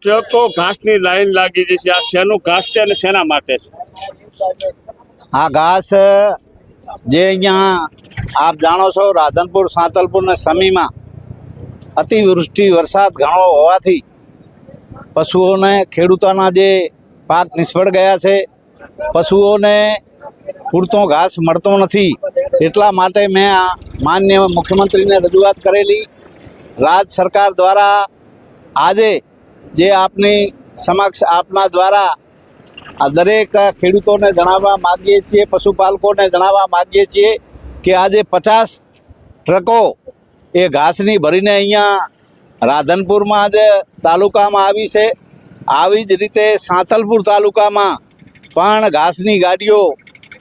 ટ્રકો ઘાસની લાઈન લાગી ગઈ છે. આ શેનું ઘાસ છે અને શેના માટે છે? આ ઘાસ જે અહીંયા આપ જાણો છો, રાધનપુર, સાંતલપુર ને સમીમાં અતિવૃષ્ટિ વરસાદ ઘણો હોવાથી પશુઓને, ખેડૂતોના જે પાક નિષ્ફળ ગયા છે, પશુઓને પૂરતો ઘાસ મળતો નથી. એટલા માટે મેં આ માનનીય મુખ્યમંત્રીને રજૂઆત કરેલી. રાજ્ય સરકાર દ્વારા આજે જે આપની સમક્ષ આપના દ્વારા આ દરેક ખેડૂતોને જણાવવા માગીએ છીએ, પશુપાલકોને જણાવવા માગીએ છીએ કે આજે 50 ટ્રકો એ ઘાસની ભરીને અહીંયા રાધનપુરમાં જ તાલુકામાં આવી છે. આવી જ રીતે સાંતલપુર તાલુકામાં પણ ઘાસની ગાડીઓ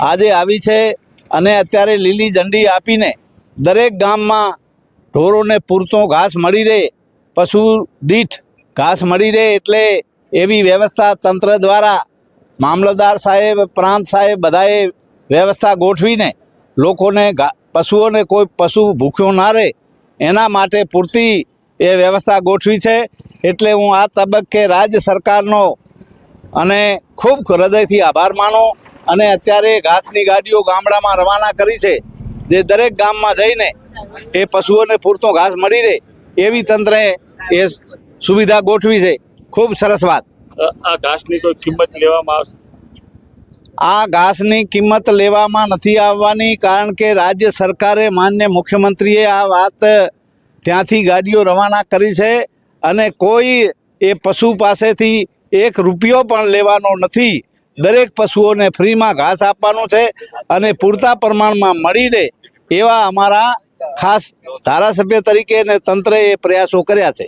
આજે આવી છે અને અત્યારે લીલી ઝંડી આપીને દરેક ગામમાં ઢોરોને પૂરતો ઘાસ મળી રહે, પશુ દીઠ ઘાસ મળી રહે એટલે એવી વ્યવસ્થા તંત્ર દ્વારા મામલતદાર સાહેબ, પ્રાંત સાહેબ બધાએ વ્યવસ્થા ગોઠવીને લોકોને પશુઓને કોઈ પશુ ભૂખ્યો ના રહે એના માટે પૂરતી એ વ્યવસ્થા ગોઠવી છે. એટલે હું આ તબક્કે રાજ્ય સરકારનો અને ખૂબ હૃદયથી આભાર માનો. અને અત્યારે ઘાસની ગાડીઓ ગામડામાં રવાના કરી છે, જે દરેક ગામમાં જઈને એ પશુઓને પૂરતો ઘાસ મળી રહે એવી તંત્રએ એ સુવિધા ગોઠવી છે. ખૂબ સરસ વાત. આ ઘાસની કોઈ કિંમત લેવામાં આવશે? આ ઘાસની કિંમત લેવામાં નથી આવવાની, કારણ કે રાજ્ય સરકારે, માન્ય મુખ્યમંત્રીએ આ વાત ત્યાંથી ગાડીઓ રવાના કરી છે અને કોઈ એ પશુ પાસેથી 1 રૂપિયો પણ લેવાનો નથી. દરેક પશુઓને ફ્રીમાં ઘાસ આપવાનું છે અને પૂરતા પ્રમાણમાં મળી રહે એવા અમારા ખાસ ધારાસભ્ય તરીકે અને તંત્રએ પ્રયાસો કર્યા છે.